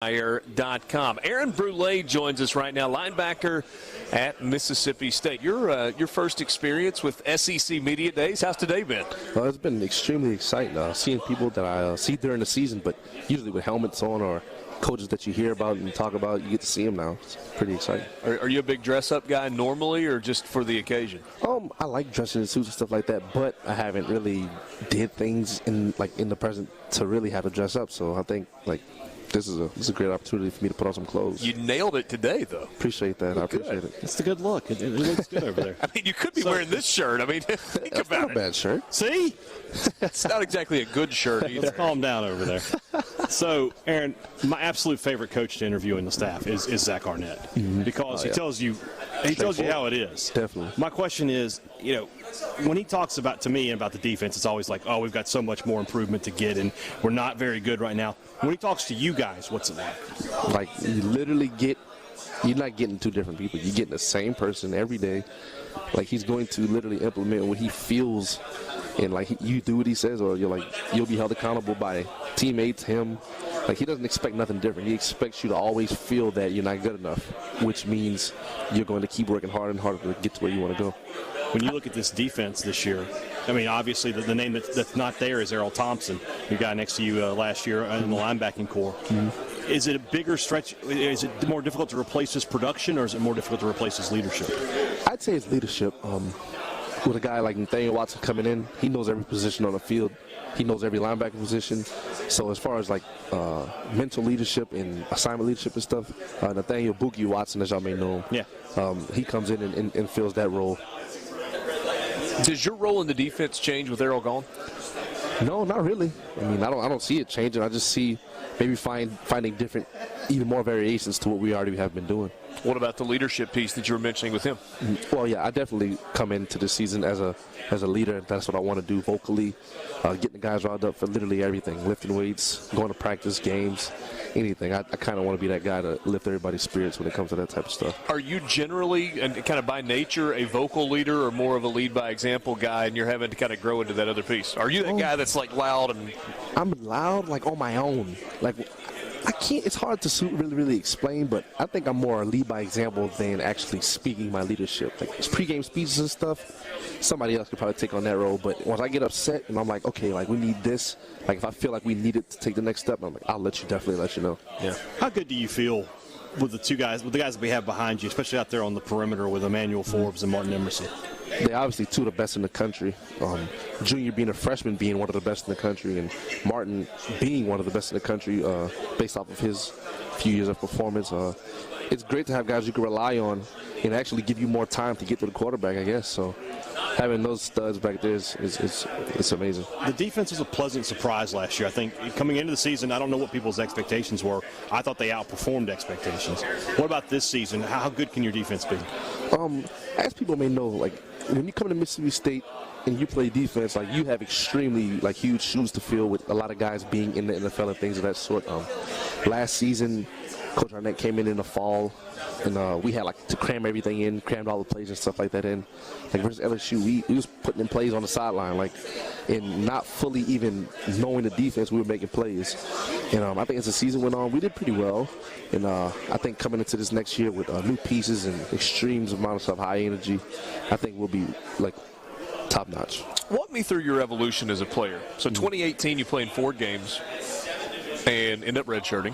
Linebacker.com. Aaron Brule joins us right now, linebacker at Mississippi State. Your first experience with SEC Media Days, how's today been? Well, it's been extremely exciting seeing people that I see during the season, but usually with helmets on or coaches that you hear about and talk about, you get to see them now. It's pretty exciting. Are you a big dress-up guy normally or just for the occasion? I like dressing in suits and stuff like that, but I haven't really did things in the present to really have to dress up. So I think this is a great opportunity for me to put on some clothes. You nailed it today, though. Appreciate that. I appreciate it. It's a good look. It looks good over there. I mean, you could be wearing this shirt. I mean, think That's about not a bad shirt. See? It's not exactly a good shirt either. Let's calm down over there. So, Aaron, my absolute favorite coach to interview in the staff is Zach Arnett because he tells you how it is. Definitely. My question is, when he talks about to me about the defense, it's always like, oh, we've got so much more improvement to get, and we're not very good right now. When he talks to you guys, what's it like? Like, you literally you're not getting two different people. You're getting the same person every day. Like, he's going to literally implement what he feels, and you do what he says, or you'll be held accountable by teammates, him. Like, he doesn't expect nothing different. He expects you to always feel that you're not good enough, which means you're going to keep working harder and harder to get to where you want to go. When you look at this defense this year, I mean, obviously the name that's not there is Errol Thompson, who got next to you last year in the linebacking core. Is it a bigger stretch? Is it more difficult to replace his production, or is it more difficult to replace his leadership? I'd say it's leadership. With a guy like Nathaniel Watson coming in, he knows every position on the field. He knows every linebacker position. So as far as mental leadership and assignment leadership and stuff, Nathaniel Boogie Watson, as y'all may know him, he comes in and fills that role. Does your role in the defense change with Errol gone? No, not really. I mean, I don't see it changing. I just see maybe finding different, even more variations to what we already have been doing. What about the leadership piece that you were mentioning with him? Well, yeah, I definitely come into the season as a leader. That's what I want to do vocally, getting the guys riled up for literally everything, lifting weights, going to practice, games, anything. I kind of want to be that guy to lift everybody's spirits when it comes to that type of stuff. Are you generally, and kind of by nature, a vocal leader or more of a lead-by-example guy, and you're having to kind of grow into that other piece? Are you that guy that's loud and... I'm loud on my own. I can't, it's hard to really explain, but I think I'm more a lead by example than actually speaking my leadership. Pre-game speeches and stuff, somebody else could probably take on that role, but once I get upset and I'm like, okay, we need this, if I feel like we need it to take the next step, I'm like, I'll definitely let you know. Yeah. How good do you feel with the guys that we have behind you, especially out there on the perimeter with Emmanuel Forbes and Martin Emerson? They're obviously two of the best in the country. Junior being a freshman being one of the best in the country, and Martin being one of the best in the country based off of his few years of performance. It's great to have guys you can rely on and actually give you more time to get to the quarterback, I guess. So having those studs back there is amazing. The defense was a pleasant surprise last year. I think coming into the season, I don't know what people's expectations were. I thought they outperformed expectations. What about this season? How good can your defense be? As people may know, when you come to Mississippi State and you play defense, you have extremely huge shoes to fill with a lot of guys being in the NFL and things of that sort. Last season, Coach Arnett came in the fall, and we had to cram everything in, crammed all the plays and stuff like that in. Versus LSU, we was putting in plays on the sideline, and not fully even knowing the defense, we were making plays. And I think as the season went on, we did pretty well. And I think coming into this next year with new pieces and extremes amount of stuff, high energy, I think we'll be top notch. Walk me through your evolution as a player. So 2018, you played 4 games and ended up redshirting.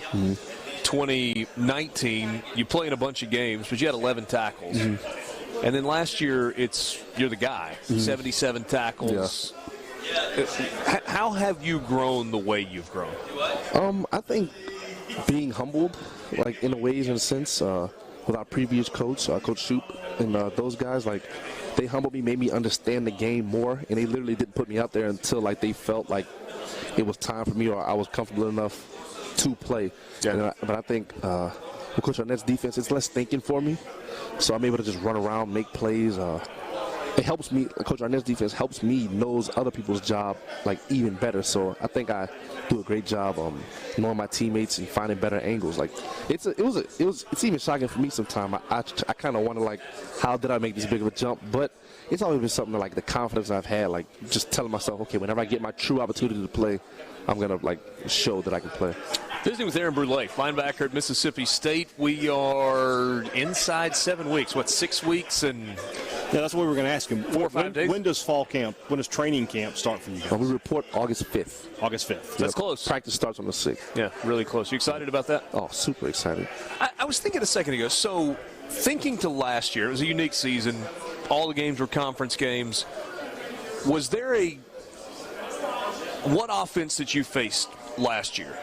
2019, you played a bunch of games, but you had 11 tackles. And then last year, you're the guy, 77 tackles. Yeah. How have you grown the way you've grown? I think being humbled, in a ways, in a sense, with our previous coach, Coach Shoop, and those guys, they humbled me, made me understand the game more, and they literally didn't put me out there until they felt like it was time for me or I was comfortable enough to play. Yeah. But I think with Coach Arnett's defense, it's less thinking for me, so I'm able to just run around, make plays. It helps me. Coach Arnett's defense helps me knows other people's job even better. So I think I do a great job knowing my teammates and finding better angles. It's even shocking for me sometimes. I kind of wonder how did I make this big of a jump? But it's always been something the confidence I've had, just telling myself, okay, whenever I get my true opportunity to play, I'm gonna show that I can play. Visiting with Aaron Brule, linebacker at Mississippi State. We are inside 7 weeks. What, 6 weeks? And yeah, that's what we were going to ask him. 4 or 5 days? When does fall camp, when does training camp start for you guys? We report August 5th. August 5th. That's close. Practice starts on the 6th. Yeah, really close. You excited about that? Oh, super excited. I was thinking a second ago, so thinking to last year, it was a unique season. All the games were conference games. Was there what offense that you faced last year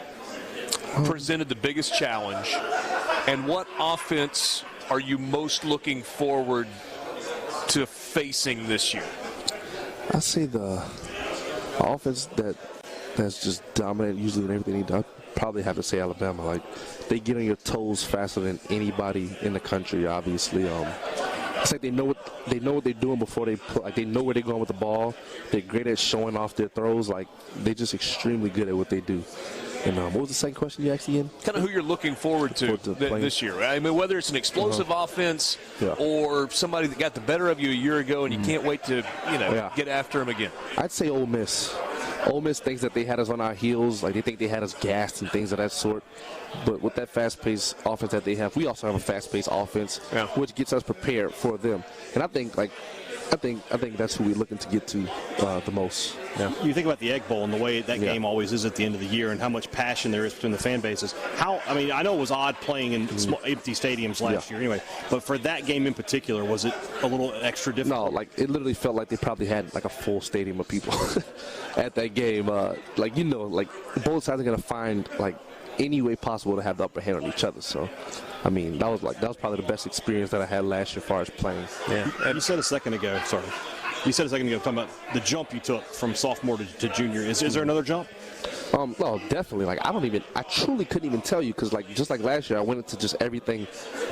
presented the biggest challenge, and what offense are you most looking forward to facing this year? I say the offense that's just dominant usually in everything they do. I'd probably have to say Alabama. Like, they get on your toes faster than anybody in the country, obviously. It's like they know what they're doing before they play. Like, they know where they're going with the ball. They're great at showing off their throws. Like, they're just extremely good at what they do. And what was the second question you asked again? Kind of who you're looking forward to this year. I mean, whether it's an explosive offense or somebody that got the better of you a year ago and you can't wait to, get after them again. I'd say Ole Miss. Ole Miss thinks that they had us on our heels. Like, they think they had us gassed and things of that sort. But with that fast-paced offense that they have, we also have a fast-paced offense, which gets us prepared for them. And I think that's who we're looking to get to the most. Yeah. You think about the Egg Bowl and the way that game always is at the end of the year and how much passion there is between the fan bases. I know it was odd playing in empty stadiums last year anyway, but for that game in particular, was it a little extra difficult? No, like, it literally felt like they probably had like a full stadium of people at that game. Both sides are going to find like any way possible to have the upper hand on each other. So, I mean, that was probably the best experience that I had last year as far as playing. Yeah. You said a second ago, talking about the jump you took from sophomore to junior. Is there another jump? No, definitely. Like, I truly couldn't even tell you because, like, just like last year, I went into just everything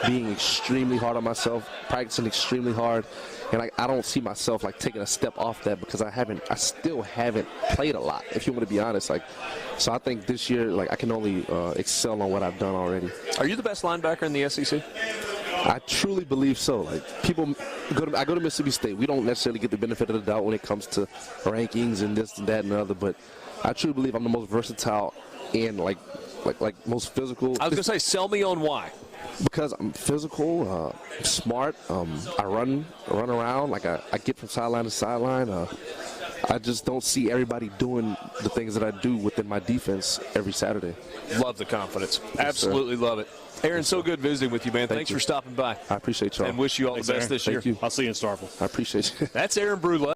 being extremely hard on myself, practicing extremely hard, and like, I don't see myself like taking a step off that because I still haven't played a lot. If you want to be honest, like, so I think this year, like, I can only excel on what I've done already. Are you the best linebacker in the SEC? I truly believe so. Like, I go to Mississippi State. We don't necessarily get the benefit of the doubt when it comes to rankings and this and that and the other, but I truly believe I'm the most versatile and like most physical. I was gonna say, sell me on why. Because I'm physical, smart. I run around. Like, I get from sideline to sideline. I just don't see everybody doing the things that I do within my defense every Saturday. Love the confidence. Absolutely love it. Aaron, so good visiting with you, man. Thanks for stopping by. I appreciate y'all. And wish you all the best this year. I'll see you in Starkville. I appreciate you. That's Aaron Brule.